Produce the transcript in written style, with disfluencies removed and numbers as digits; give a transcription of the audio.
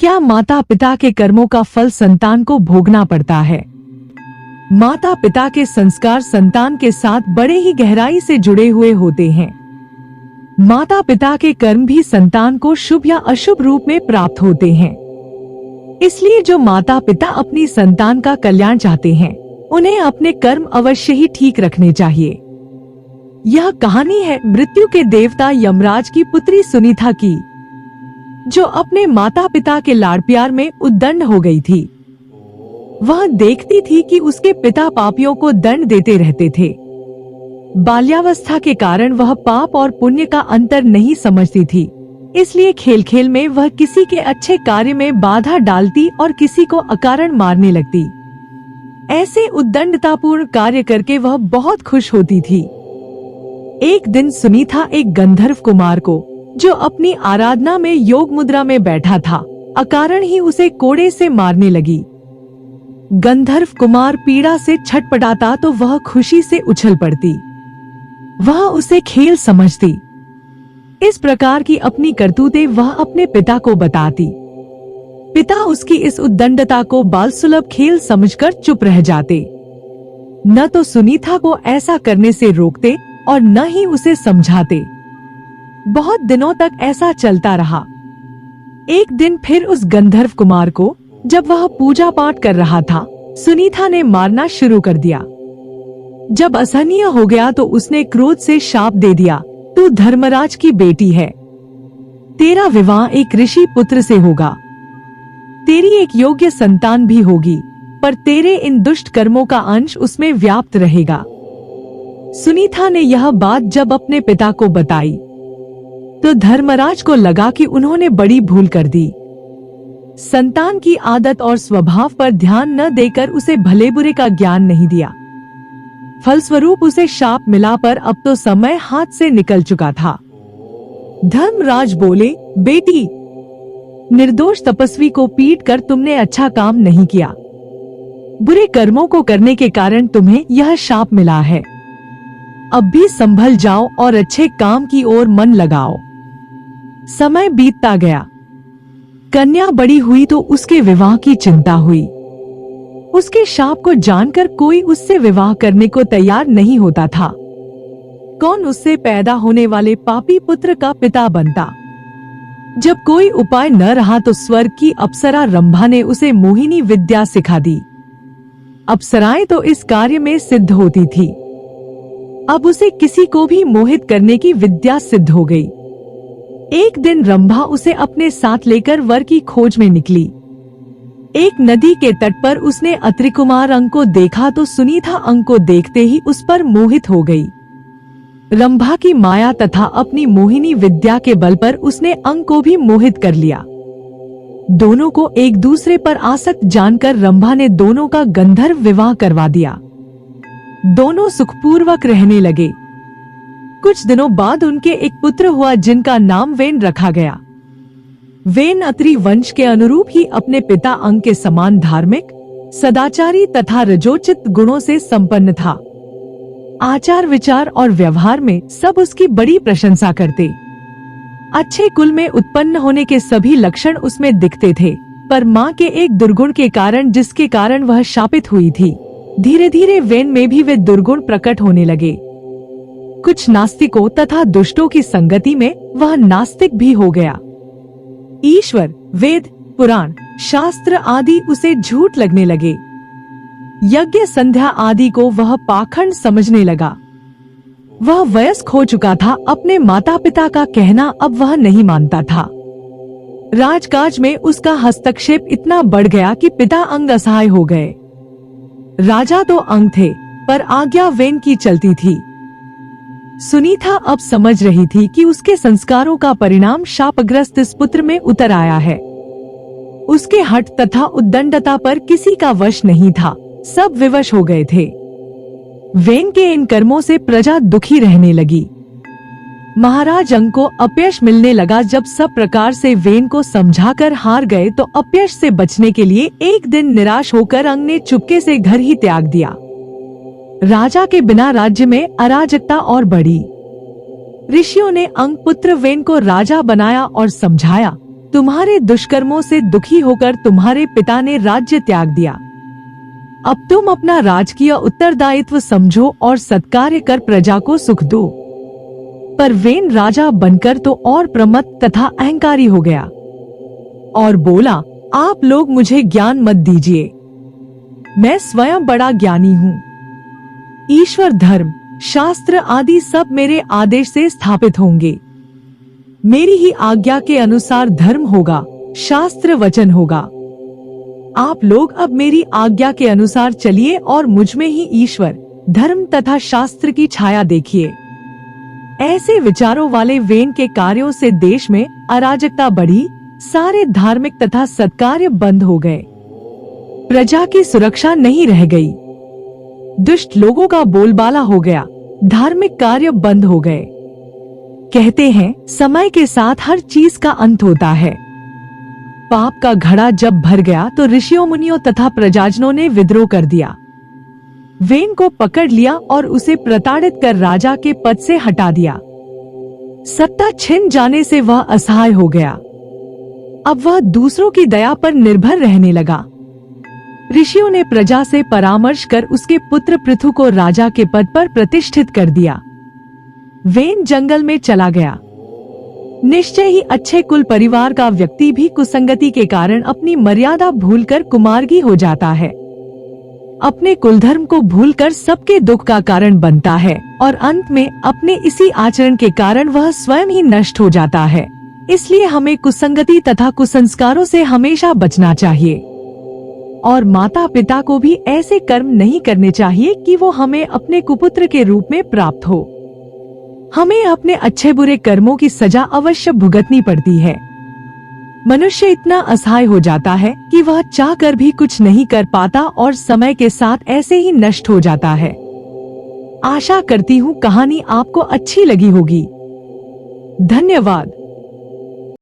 क्या माता पिता के कर्मों का फल संतान को भोगना पड़ता है? माता पिता के संस्कार संतान के साथ बड़े ही गहराई से जुड़े हुए होते हैं। माता पिता के कर्म भी संतान को शुभ या अशुभ रूप में प्राप्त होते हैं। इसलिए जो माता पिता अपनी संतान का कल्याण चाहते हैं, उन्हें अपने कर्म अवश्य ही ठीक रखने चाहिए। यह कहानी है मृत्यु के देवता यमराज की पुत्री सुनीता की, जो अपने माता पिता के लाड़ प्यार में उद्दंड हो गई थी। वह देखती थी कि उसके पिता पापियों को दंड देते रहते थे। बाल्यावस्था के कारण वह पाप और पुण्य का अंतर नहीं समझती थी, इसलिए खेल खेल में वह किसी के अच्छे कार्य में बाधा डालती और किसी को अकारण मारने लगती। ऐसे उद्दंडतापूर्ण कार्य करके वह बहुत खुश होती थी। एक दिन सुनीता एक गंधर्व कुमार को, जो अपनी आराधना में योग मुद्रा में बैठा था, अकारण ही उसे कोड़े से मारने लगी। गंधर्व कुमार पीड़ा से छटपटाता तो वह खुशी से उछल पड़ती। वह उसे खेल समझती। इस प्रकार की अपनी करतूतें वह अपने पिता को बताती। पिता उसकी इस उद्दंडता को बाल सुलभ खेल समझकर चुप रह जाते। न तो सुनीता को ऐसा करने से रोकते और न ही उसे समझाते। बहुत दिनों तक ऐसा चलता रहा। एक दिन फिर उस गंधर्व कुमार को, जब वह पूजा पाठ कर रहा था, सुनीता ने मारना शुरू कर दिया। जब असहनीय हो गया तो उसने क्रोध से शाप दे दिया, तू धर्मराज की बेटी है, तेरा विवाह एक ऋषि पुत्र से होगा, तेरी एक योग्य संतान भी होगी, पर तेरे इन दुष्ट कर्मों का अंश उसमें व्याप्त रहेगा। सुनीता ने यह बात जब अपने पिता को बताई तो धर्मराज को लगा कि उन्होंने बड़ी भूल कर दी। संतान की आदत और स्वभाव पर ध्यान न देकर उसे भले बुरे का ज्ञान नहीं दिया। फलस्वरूप उसे शाप मिला, पर अब तो समय हाथ से निकल चुका था। धर्मराज बोले, बेटी, निर्दोष तपस्वी को पीट कर तुमने अच्छा काम नहीं किया। बुरे कर्मों को करने के कारण तुम्हें यह शाप मिला है। अब भी संभल जाओ और अच्छे काम की ओर मन लगाओ। समय बीतता गया। कन्या बड़ी हुई तो उसके विवाह की चिंता हुई। उसके शाप को जानकर कोई उससे विवाह करने को तैयार नहीं होता था। कौन उससे पैदा होने वाले पापी पुत्र का पिता बनता? जब कोई उपाय न रहा तो स्वर्ग की अप्सरा रंभा ने उसे मोहिनी विद्या सिखा दी। अप्सराएं तो इस कार्य में सिद्ध होती थी। अब उसे किसी को भी मोहित करने की विद्या सिद्ध हो गई। एक दिन रंभा उसे अपने साथ लेकर वर की खोज में निकली। एक नदी के तट पर उसने अत्रिकुमार अंग को देखा तो सुनीता अंग को देखते ही उस पर मोहित हो गई। रंभा की माया तथा अपनी मोहिनी विद्या के बल पर उसने अंग को भी मोहित कर लिया। दोनों को एक दूसरे पर आसक्त जानकर रंभा ने दोनों का गंधर्व विवाह करवा दिया। दोनों सुखपूर्वक रहने लगे। कुछ दिनों बाद उनके एक पुत्र हुआ, जिनका नाम वेन रखा गया। वेन अत्रि वंश के अनुरूप ही अपने पिता अंग के समान धार्मिक, सदाचारी तथा रजोचित गुणों से संपन्न था। आचार विचार और व्यवहार में सब उसकी बड़ी प्रशंसा करते। अच्छे कुल में उत्पन्न होने के सभी लक्षण उसमें दिखते थे, पर माँ के एक दुर्गुण के कारण, जिसके कारण वह शापित हुई थी, धीरे धीरे वेन में भी वे दुर्गुण प्रकट होने लगे। कुछ नास्तिकों तथा दुष्टों की संगति में वह नास्तिक भी हो गया। ईश्वर, वेद, पुराण, शास्त्र आदि उसे झूठ लगने लगे। यज्ञ संध्या आदि को वह पाखंड समझने लगा। वह वयस्क हो चुका था। अपने माता पिता का कहना अब वह नहीं मानता था। राजकाज में उसका हस्तक्षेप इतना बढ़ गया कि पिता अंग असहाय हो गए। राजा तो अंग थे, पर आज्ञा वेन की चलती थी। सुनीता अब समझ रही थी कि उसके संस्कारों का परिणाम शापग्रस्त इस पुत्र में उतर आया है। उसके हठ तथा उद्दंडता पर किसी का वश नहीं था, सब विवश हो गए थे। वेन के इन कर्मों से प्रजा दुखी रहने लगी। महाराज अंग को अपयश मिलने लगा। जब सब प्रकार से वेन को समझाकर हार गए तो अपयश से बचने के लिए एक दिन निराश होकर अंग ने चुपके से घर ही त्याग दिया। राजा के बिना राज्य में अराजकता और बढ़ी। ऋषियों ने अंग पुत्र वेन को राजा बनाया और समझाया, तुम्हारे दुष्कर्मों से दुखी होकर तुम्हारे पिता ने राज्य त्याग दिया। अब तुम अपना राजकीय उत्तरदायित्व समझो और सत्कार्य कर प्रजा को सुख दो। पर वेन राजा बनकर तो और प्रमत्त तथा अहंकारी हो गया और बोला, आप लोग मुझे ज्ञान मत दीजिए, मैं स्वयं बड़ा ज्ञानी हूँ। ईश्वर, धर्म, शास्त्र आदि सब मेरे आदेश से स्थापित होंगे। मेरी ही आज्ञा के अनुसार धर्म होगा, शास्त्र वचन होगा। आप लोग अब मेरी आज्ञा के अनुसार चलिए और मुझ में ही ईश्वर, धर्म तथा शास्त्र की छाया देखिए। ऐसे विचारों वाले वेन के कार्यों से देश में अराजकता बढ़ी, सारे धार्मिक तथा सत्कार्य बंद हो गए, प्रजा की सुरक्षा नहीं रह गई, दुष्ट लोगों का बोलबाला हो गया, धार्मिक कार्य बंद हो गए। कहते हैं समय के साथ हर चीज का अंत होता है। पाप का घड़ा जब भर गया तो ऋषियों, मुनियों तथा प्रजाजनों ने विद्रोह कर दिया। वेन को पकड़ लिया और उसे प्रताड़ित कर राजा के पद से हटा दिया। सत्ता छिन जाने से वह असहाय हो गया। अब वह दूसरों की दया पर निर्भर रहने लगा। ऋषियों ने प्रजा से परामर्श कर उसके पुत्र पृथु को राजा के पद पर प्रतिष्ठित कर दिया। वेन जंगल में चला गया। निश्चय ही अच्छे कुल परिवार का व्यक्ति भी कुसंगति के कारण अपनी मर्यादा भूलकर कुमार्गी हो जाता है, अपने कुलधर्म को भूलकर सबके दुख का कारण बनता है और अंत में अपने इसी आचरण के कारण वह स्वयं ही नष्ट हो जाता है। इसलिए हमें कुसंगति तथा कुसंस्कारों से हमेशा बचना चाहिए और माता पिता को भी ऐसे कर्म नहीं करने चाहिए कि वो हमें अपने कुपुत्र के रूप में प्राप्त हो। हमें अपने अच्छे बुरे कर्मों की सजा अवश्य भुगतनी पड़ती है। मनुष्य इतना असहाय हो जाता है कि वह चाहकर भी कुछ नहीं कर पाता और समय के साथ ऐसे ही नष्ट हो जाता है। आशा करती हूँ कहानी आपको अच्छी लगी होगी। धन्यवाद।